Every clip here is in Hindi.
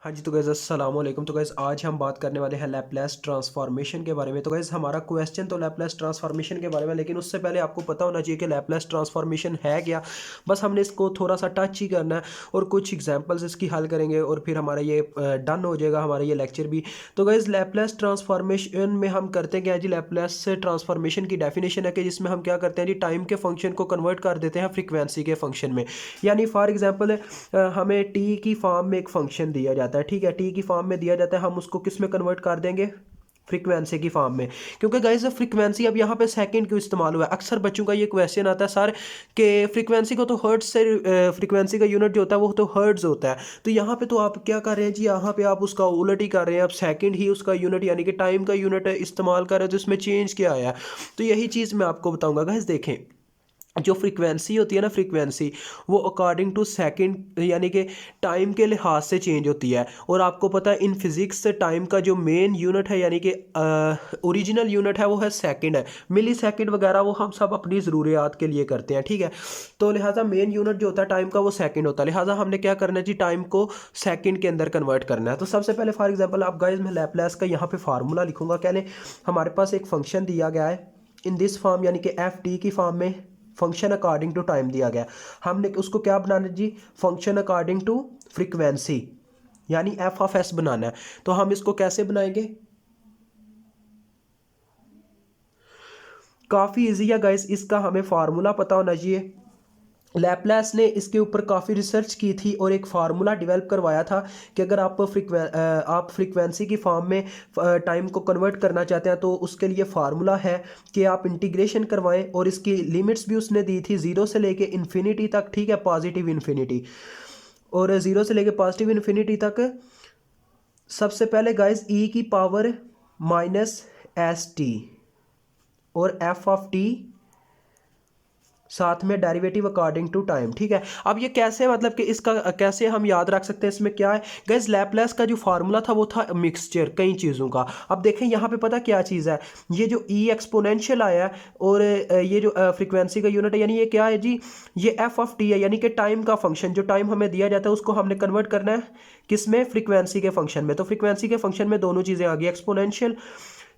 हाँ जी, तो गाइज़ अस्सलाम वालेकुम। तो गाइज़ आज हम बात करने वाले हैं लैपलेस ट्रांसफॉर्मेशन के बारे में। तो गाइज़ हमारा क्वेश्चन तो लैपलेस ट्रांसफॉर्मेशन के बारे में, लेकिन उससे पहले आपको पता होना चाहिए कि लैपलेस ट्रांसफॉर्मेशन है क्या। बस हमने इसको थोड़ा सा टच ही करना है और कुछ एग्जांपल्स इसकी हल करेंगे और फिर हमारा ये डन हो जाएगा, हमारा ये लेक्चर भी। तो गाइज़ लैपलेस ट्रांसफॉर्मेशन में हम करते क्या है जी, लैपलेस ट्रांसफॉर्मेशन की डेफिनेशन है कि जिसमें हम क्या करते हैं जी, टाइम के फंक्शन को कन्वर्ट कर देते हैं फ्रीक्वेंसी के फंक्शन में। यानी फॉर एग्जांपल हमें टी की फॉर्म में एक फंक्शन दिया जाता है, ठीक है, टी की फॉर्म में दिया जाता है, हम उसको किस में कन्वर्ट कर देंगे, फ्रीक्वेंसी की फॉर्म में। क्योंकि गाइस फ्रीक्वेंसी अब यहाँ पे सेकंड क्यों इस्तेमाल हुआ है, अक्सर बच्चों का ये क्वेश्चन आता है सर कि फ्रीक्वेंसी को तो हर्ट्ज से फ्रीक्वेंसी का यूनिट जो होता है वो तो हर्ट्ज होता है। तो यहाँ पे तो आप क्या कर रहे हैं जी, यहाँ पे आप उसका उलट ही कर रहे हैं, आप सेकंड ही उसका यूनिट यानी कि टाइम का यूनिट इस्तेमाल कर रहे हैं, तो इसमें चेंज क्या आया है। तो यही चीज़ मैं आपको बताऊंगा गाइस। देखें, जो फ्रीक्वेंसी होती है ना, फ्रीक्वेंसी वो अकॉर्डिंग टू सेकंड यानी कि टाइम के लिहाज से चेंज होती है। और आपको पता है इन फिज़िक्स से टाइम का जो मेन यूनिट है यानी कि ओरिजिनल यूनिट है वो है सेकंड है। मिली सेकंड वगैरह वो हम सब अपनी ज़रूरियात के लिए करते हैं, ठीक है। तो लिहाजा मेन यूनिट जो होता है टाइम का वो सेकंड होता है। लिहाजा हमने क्या करना है जी, टाइम को सेकंड के अंदर कन्वर्ट करना है। तो सबसे पहले फॉर एग्जाम्पल आप गाइस, मैं लैपलेस का यहाँ पे फार्मूला लिखूंगा। क्या लें, हमारे पास एक फंक्शन दिया गया है इन दिस फॉर्म यानी कि एफ टी की फॉर्म में, फंक्शन अकॉर्डिंग टू टाइम दिया गया। हमने उसको क्या बनाना है जी, फंक्शन अकॉर्डिंग टू फ्रीक्वेंसी यानी एफ ऑफ एस बनाना है। तो हम इसको कैसे बनाएंगे, काफ़ी इजी है गाइस, इसका हमें फार्मूला पता होना चाहिए। लैपलेस ने इसके ऊपर काफ़ी रिसर्च की थी और एक फार्मूला डेवलप करवाया था कि अगर आप फ्रीक्वेंसी की फॉर्म में टाइम को कन्वर्ट करना चाहते हैं तो उसके लिए फार्मूला है कि आप इंटीग्रेशन करवाएं। और इसकी लिमिट्स भी उसने दी थी, ज़ीरो से लेके इन्फिनिटी तक, ठीक है, पॉजिटिव इन्फिनिटी। और ज़ीरो से लेके पॉजिटिव इन्फिनिटी तक सबसे पहले गाइस ई की पावर माइनस एस टी और एफ ऑफ टी साथ में डेरिवेटिव अकॉर्डिंग टू टाइम, ठीक है। अब ये कैसे, मतलब कि इसका कैसे हम याद रख सकते हैं, इसमें क्या है गाइस, लैपलेस का जो फार्मूला था वो था मिक्सचर कई चीज़ों का। अब देखें यहाँ पे पता क्या चीज़ है, ये जो ई एक्सपोनेंशियल आया है और ये जो फ्रीक्वेंसी का यूनिट है, यानी ये क्या है जी, ये एफ ऑफ टी है, यानी कि टाइम का फंक्शन। जो टाइम हमें दिया जाता है उसको हमने कन्वर्ट करना है किस में, फ्रीक्वेंसी के फंक्शन में। तो फ्रीक्वेंसी के फंक्शन में दोनों चीज़ें आ गई, एक्सपोनेंशियल,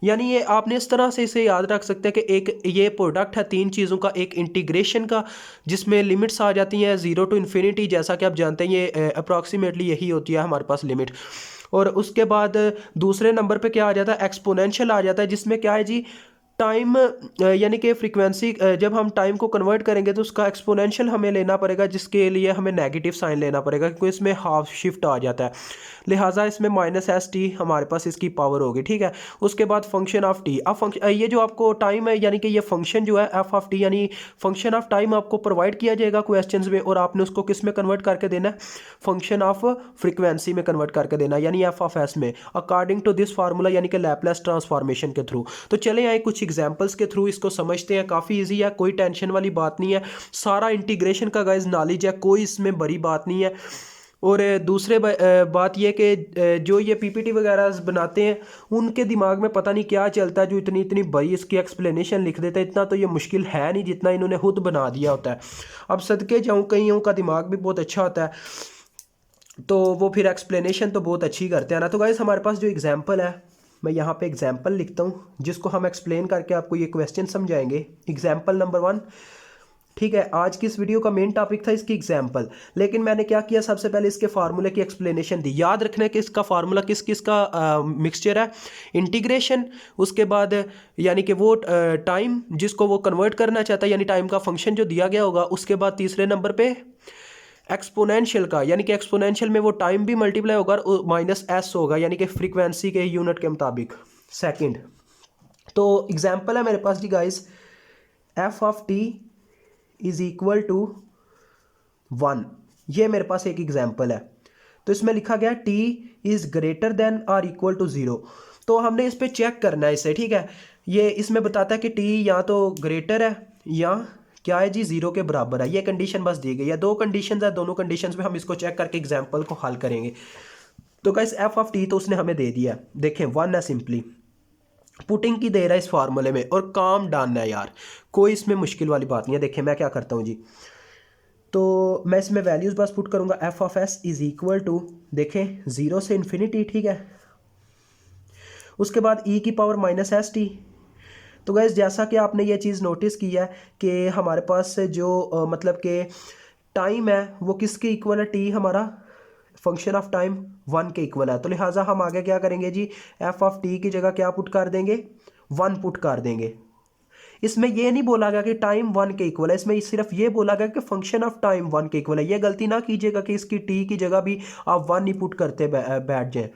यानी ये आपने इस तरह से इसे याद रख सकते हैं कि एक ये प्रोडक्ट है तीन चीज़ों का, एक इंटीग्रेशन का जिसमें लिमिट्स आ जाती हैं ज़ीरो टू इन्फिनिटी, जैसा कि आप जानते हैं ये अप्रॉक्सीमेटली यही होती है हमारे पास लिमिट। और उसके बाद दूसरे नंबर पे क्या आ जाता है, एक्सपोनेंशियल आ जाता है, जिसमें क्या है जी, टाइम यानी कि फ्रीक्वेंसी जब हम टाइम को कन्वर्ट करेंगे तो उसका एक्सपोनेंशियल हमें लेना पड़ेगा, जिसके लिए हमें नेगेटिव साइन लेना पड़ेगा क्योंकि इसमें हाफ शिफ्ट आ जाता है। लिहाजा इसमें माइनस एस टी हमारे पास इसकी पावर होगी, ठीक है। उसके बाद फंक्शन ऑफ टी, अब फंक्शन ये जो आपको टाइम है यानी कि ये फंक्शन जो है एफ ऑफ टी यानी फंक्शन ऑफ टाइम आपको प्रोवाइड किया जाएगा क्वेश्चंस में, और आपने उसको किस में कन्वर्ट करके देना है, फंक्शन ऑफ फ्रीक्वेंसी में कन्वर्ट करके देना है, यानी एफ ऑफ एस में, अकॉर्डिंग टू दिस फार्मूला यानी कि लैपलेस ट्रांसफॉर्मेशन के थ्रू। तो चले आए कुछ एग्जांपल्स के थ्रू इसको समझते हैं। काफ़ी इजी है, कोई टेंशन वाली बात नहीं है, सारा इंटीग्रेशन का गाइस नॉलेज है, कोई इसमें बड़ी बात नहीं है। और दूसरे बात यह कि जो ये पीपीटी वगैरह बनाते हैं उनके दिमाग में पता नहीं क्या चलता है, जो इतनी इतनी बड़ी इसकी एक्सप्लेनेशन लिख देते हैं। इतना तो ये मुश्किल है नहीं जितना इन्होंने खुद बना दिया होता है। अब सदके जाऊँ, कईयों का दिमाग भी बहुत अच्छा होता है तो वो फिर एक्सप्लेनेशन तो बहुत अच्छी करते हैं ना। तो गाइस हमारे पास जो एग्जांपल है, मैं यहाँ पे एग्जांपल लिखता हूँ जिसको हम एक्सप्लेन करके आपको ये क्वेश्चन समझाएंगे। एग्जांपल नंबर 1, ठीक है। आज की इस वीडियो का मेन टॉपिक था इसकी एग्जांपल, लेकिन मैंने क्या किया, सबसे पहले इसके फार्मूले की एक्सप्लेनेशन दी। याद रखना है कि इसका फार्मूला किस किस का मिक्सचर है, इंटीग्रेशन, उसके बाद यानी कि वो टाइम जिसको वो कन्वर्ट करना चाहता है यानी टाइम का फंक्शन जो दिया गया होगा, उसके बाद तीसरे नंबर पे एक्सपोनेंशियल का, यानी कि एक्सपोनेंशियल में वो टाइम भी मल्टीप्लाई होगा और माइनस एस होगा यानी कि फ्रीक्वेंसी के यूनिट के मुताबिक, सेकंड। तो एग्जांपल है मेरे पास जी guys, F of T is equal to 1, ये मेरे पास एक एग्जांपल है। तो इसमें लिखा गया टी इज ग्रेटर देन और इक्वल टू 0। तो हमने इस पे चेक करना है इसे, ठीक है। ये इसमें बताता है कि टी या तो ग्रेटर है या क्या है जी, 0 के बराबर है। ये कंडीशन बस दी गई है, दो कंडीशन है, दोनों कंडीशन में हम इसको चेक करके एग्जाम्पल को हल करेंगे। तो गाइस एफ ऑफ टी तो उसने हमें दे दिया, देखें 1 है, सिंपली पुटिंग की दे रहा है इस फार्मूले में, और काम डन है यार, कोई इसमें मुश्किल वाली बात नहीं है। देखें मैं क्या करता हूँ जी, तो मैं इसमें वैल्यूज़ बस पुट करूँगा, F of S is equal to, देखें 0 से इन्फिनिटी, ठीक है। उसके बाद ई की पावर माइनस एस टी। तो गैस जैसा कि आपने ये चीज़ नोटिस की है कि हमारे पास जो मतलब कि टाइम है वो किसके इक्वल है, टी हमारा फंक्शन ऑफ टाइम 1 के इक्वल है। तो लिहाजा हम आगे क्या करेंगे जी, एफ ऑफ टी की जगह क्या पुट कर देंगे, 1 पुट कर देंगे। इसमें ये नहीं बोला गया कि टाइम 1 के इक्वल है, इसमें सिर्फ ये बोला गया कि फंक्शन ऑफ टाइम 1 के इक्वल है। ये गलती ना कीजिएगा कि इसकी टी की जगह भी आप 1 ही पुट करते बैठ जाएं,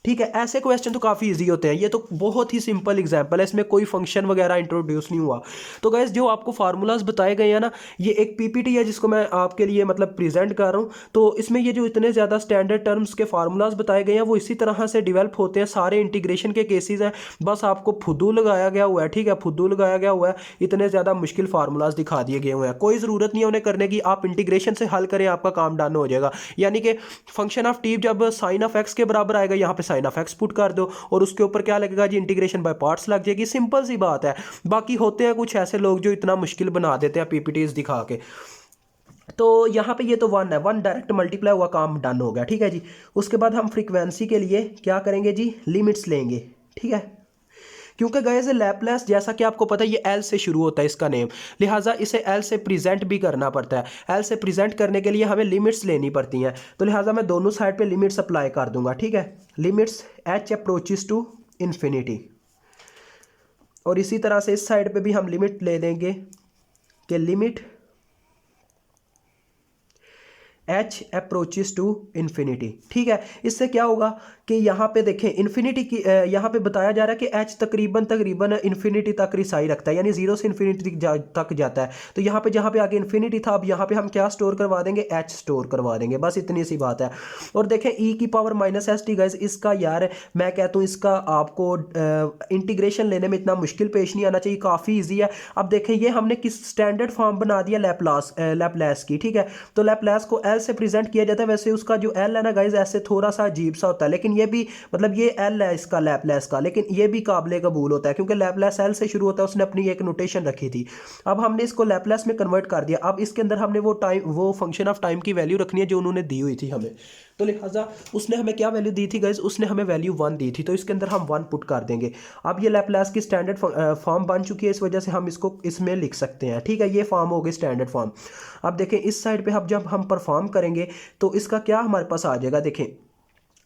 ठीक है। ऐसे क्वेश्चन तो काफ़ी इजी होते हैं, ये तो बहुत ही सिंपल एग्जांपल है, इसमें कोई फंक्शन वगैरह इंट्रोड्यूस नहीं हुआ। तो गाइस जो आपको फार्मूलाज बताए गए हैं ना, ये एक पीपीटी है जिसको मैं आपके लिए मतलब प्रेजेंट कर रहा हूँ। तो इसमें ये जो इतने ज़्यादा स्टैंडर्ड टर्म्स के फार्मूलाज बताए गए हैं वो इसी तरह से डेवलप होते हैं, सारे इंटीग्रेशन के केसेज हैं। बस आपको फुद्दू लगाया गया हुआ है, ठीक है, फुद्दू लगाया गया हुआ है, इतने ज़्यादा मुश्किल फार्मूलाज दिखा दिए गए हुए हैं। कोई ज़रूरत नहीं है उन्हें करने की, आप इंटीग्रेशन से हल करें, आपका काम डन हो जाएगा। यानी कि फंक्शन ऑफ टी जब साइन ऑफ एक्स के बराबर आएगा, यहाँ पे साइन ऑफ एक्स पुट कर दो और उसके ऊपर क्या लगेगा जी, इंटीग्रेशन बाय पार्ट्स लग जाएगी। सिंपल सी बात है। बाकी होते हैं कुछ ऐसे लोग जो इतना मुश्किल बना देते हैं पीपीटीज दिखा के। तो यहाँ पे ये तो 1 है, 1 डायरेक्ट मल्टीप्लाई हुआ, काम डन हो गया, ठीक है जी। उसके बाद हम फ्रीक्वेंसी के लिए क्या करेंगे जी, लिमिट्स लेंगे, ठीक है। क्योंकि गाइस लैपलेस जैसा कि आपको पता है ये एल से शुरू होता है इसका नेम, लिहाजा इसे एल से प्रेजेंट भी करना पड़ता है। एल से प्रेजेंट करने के लिए हमें लिमिट्स लेनी पड़ती हैं, तो लिहाजा मैं दोनों साइड पे लिमिट्स अप्लाई कर दूंगा, ठीक है। Limits H approaches to infinity, और इसी तरह से इस साइड पे भी हम लिमिट ले देंगे कि limit H approaches to infinity, ठीक है। इससे क्या होगा कि यहाँ पे देखें इन्फिनिटी की यहाँ पे बताया जा रहा है कि एच तकरीबन इन्फिनिटी तक रिसाई रखता है, यानी 0 से इन्फिनिटी तक जाता है। तो यहाँ पे जहाँ पे आगे इन्फिनिटी था, अब यहाँ पे हम क्या स्टोर करवा देंगे, एच स्टोर करवा देंगे, बस इतनी सी बात है। और देखें ई की power minus S T, guys इसका यार मैं कहता हूँ इसका आपको इंटीग्रेशन लेने में इतना मुश्किल पेश नहीं आना चाहिए, काफ़ी ईजी है। अब देखें ये हमने किस स्टैंडर्ड फॉर्म बना दिया लैपलास की, ठीक है। तो लैपलास को एल से प्रेजेंट किया जाता है। वैसे उसका जो एल है ना गाइज ऐसे थोड़ा सा अजीब सा होता है, लेकिन ये भी मतलब ये एल है इसका लैपलेस का, लेकिन ये भी काबिल कबूल होता है क्योंकि लैपलेस एल से शुरू होता है, उसने अपनी एक नोटेशन रखी थी। अब हमने इसको लैपलेस में कन्वर्ट कर दिया। अब इसके अंदर हमने वो फंक्शन ऑफ टाइम की वैल्यू रखनी है जो उन्होंने दी हुई थी हमें। तो लिहाजा उसने हमें क्या वैल्यू दी थी गाइज, उसने हमें वैल्यू 1 दी थी, तो इसके अंदर हम 1 पुट कर देंगे। अब ये लैपलास की स्टैंडर्ड फॉर्म बन चुकी है, इस वजह से हम इसको इसमें लिख सकते हैं, ठीक है। ये फॉर्म हो गई स्टैंडर्ड फॉर्म। अब देखें इस साइड पे जब हम परफॉर्म करेंगे तो इसका क्या हमारे पास आ जाएगा, देखें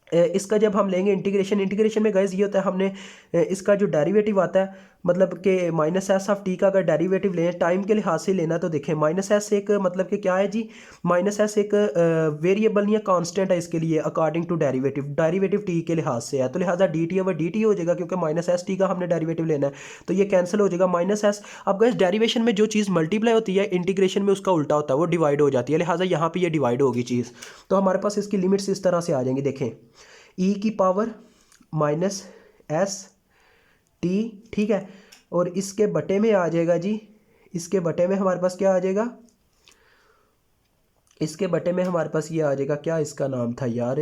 इसका जब हम लेंगे इंटीग्रेशन में गाइज ये होता है, हमने इसका जो डेरिवेटिव आता है मतलब कि माइनस एस ऑफ टी का अगर डेरिवेटिव लें टाइम के लिहाज से लेना, तो देखें माइनस एस एक मतलब कि क्या है जी, माइनस एस एक वेरिएबल नहीं है, कांस्टेंट है इसके लिए अकॉर्डिंग टू डेरिवेटिव टी के लिहाज से है। तो लिहाजा D T over D T हो जाएगा क्योंकि माइनस एस टी का हमने डेरिवेटिव लेना है, तो ये कैंसिल हो जाएगा माइनस एस। अब गाइज डेरिवेशन में जो चीज़ मल्टीप्लाई होती है इंटीग्रेशन में उसका उल्टा होता है, वो डिवाइड हो जाती है, लिहाजा यहाँ पर ये डिवाइड होगी चीज़। तो हमारे पास इसकी लिमिट्स इस तरह से आ जाएंगी, देखें ई की पावर माइनस एस टी, ठीक है। और इसके बटे में आ जाएगा जी, इसके बटे में हमारे पास क्या आ जाएगा, इसके बटे में हमारे पास ये आ जाएगा, क्या इसका नाम था यार,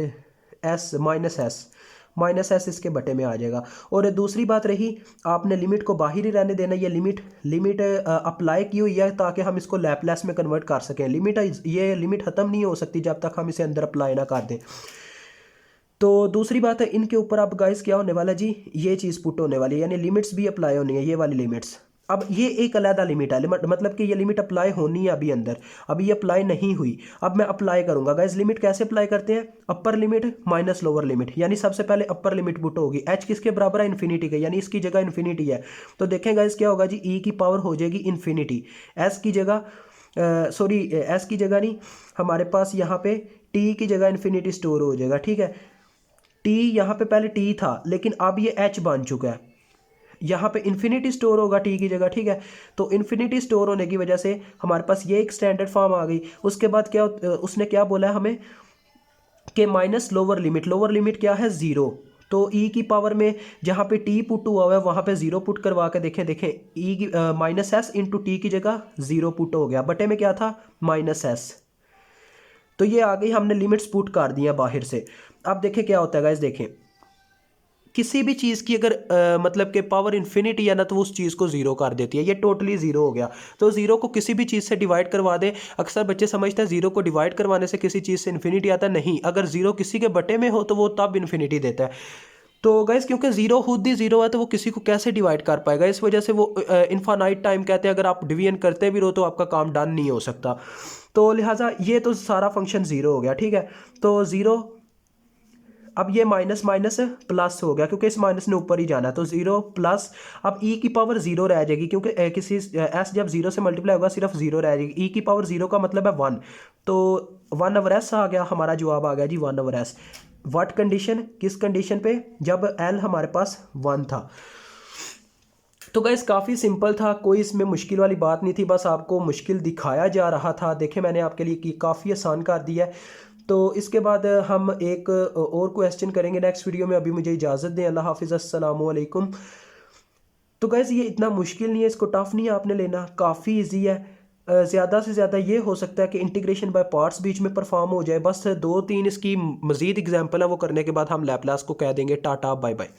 एस माइनस एस इसके बटे में आ जाएगा। और दूसरी बात रही, आपने लिमिट को बाहर ही रहने देना। ये लिमिट अप्लाई की हुई है ताकि हम इसको लैपलेस में कन्वर्ट कर सकें। ये लिमिट ख़त्म नहीं हो सकती जब तक हम इसे अंदर अप्लाई ना कर दें। तो दूसरी बात है इनके ऊपर अब गाइस क्या होने वाला जी, ये चीज़ पुट होने वाली है, यानी लिमिट्स भी अप्लाई होनी है, ये वाली लिमिट्स। अब ये एक अलग लिमिट है, मतलब कि ये लिमिट अप्लाई होनी है अभी अंदर, अभी ये अप्लाई नहीं हुई। अब मैं अप्लाई करूंगा गाइस। लिमिट कैसे अप्लाई करते हैं, upper limit minus lower limit, यानी सबसे पहले अपर लिमिट पुट होगी। एच किसके बराबर है, इन्फिनिटी के, यानी इसकी जगह इन्फिनिटी है। तो देखें गाइस क्या होगा जी, ई की पावर हो जाएगी इन्फिनिटी, एस की जगह एस की जगह नहीं, हमारे पास यहाँ पे टी की जगह इन्फिनिटी स्टोर हो जाएगा, ठीक है। टी यहाँ पे पहले टी था लेकिन अब ये एच बन चुका है, यहाँ पे इन्फिनिटी स्टोर होगा टी की जगह, ठीक है। तो इन्फिनिटी स्टोर होने की वजह से हमारे पास ये एक स्टैंडर्ड फॉर्म आ गई। उसके बाद क्या उसने क्या बोला है हमें कि माइनस लोअर लिमिट क्या है, 0। तो ई की पावर में जहाँ पे टी पुट हुआ है वहाँ पे 0 पुट करवा के देखें ई की माइनस एस इंटू टी की जगह 0 पुट हो गया, बटे में क्या था माइनस एस। तो ये आ गई, हमने लिमिट्स पुट कर दी हैं बाहर से। अब देखें क्या होता है गाइस, देखें किसी भी चीज़ की अगर मतलब कि पावर इन्फिनिटी है ना तो वो उस चीज़ को ज़ीरो कर देती है। ये टोटली ज़ीरो हो गया। तो ज़ीरो को किसी भी चीज़ से डिवाइड करवा दे, अक्सर बच्चे समझते हैं ज़ीरो को डिवाइड करवाने से किसी चीज़ से इन्फिनिटी आता है। नहीं, अगर ज़ीरो किसी के बटे में हो तो वो तब इन्फिनिटी देता है। तो गाइस क्योंकि ज़ीरो खुद ही ज़ीरो है तो वो किसी को कैसे डिवाइड कर पाएगा, इस वजह से वो इनफाइनाइट टाइम कहते हैं, अगर आप डिवीजन करते भी रहो तो आपका काम डन नहीं हो सकता। तो लिहाजा ये तो सारा फंक्शन ज़ीरो हो गया, ठीक है। तो ज़ीरो, अब ये माइनस माइनस प्लस हो गया क्योंकि इस माइनस ने ऊपर ही जाना है, तो ज़ीरो प्लस, अब ई की पावर ज़ीरो रह जाएगी क्योंकि किसी एस जब ज़ीरो से मल्टीप्लाई होगा सिर्फ ज़ीरो रह जाएगी। ई की पावर ज़ीरो का मतलब है वन, तो वन ओवर एस आ गया, हमारा जवाब आ गया G one over S. What condition, किस कंडीशन पे, जब एल हमारे पास वन था। तो गाइस काफ़ी सिंपल था, कोई इसमें मुश्किल वाली बात नहीं थी, बस आपको मुश्किल दिखाया जा रहा था। देखें मैंने आपके लिए काफ़ी आसान कर दिया है। तो इसके बाद हम एक और क्वेश्चन करेंगे नेक्स्ट वीडियो में। अभी मुझे इजाज़त दें, अल्लाह हाफिज़, अस्सलामु अलैकुम। तो गैस ये इतना मुश्किल नहीं है, इसको टफ नहीं है आपने लेना, काफ़ी इजी है। ज़्यादा से ज़्यादा ये हो सकता है कि इंटीग्रेशन बाय पार्ट्स बीच में परफॉर्म हो जाए। बस दो तीन इसकी मज़ीद एग्जांपल है, वो करने के बाद हम लैपलास को कह देंगे टाटा बाय बाय।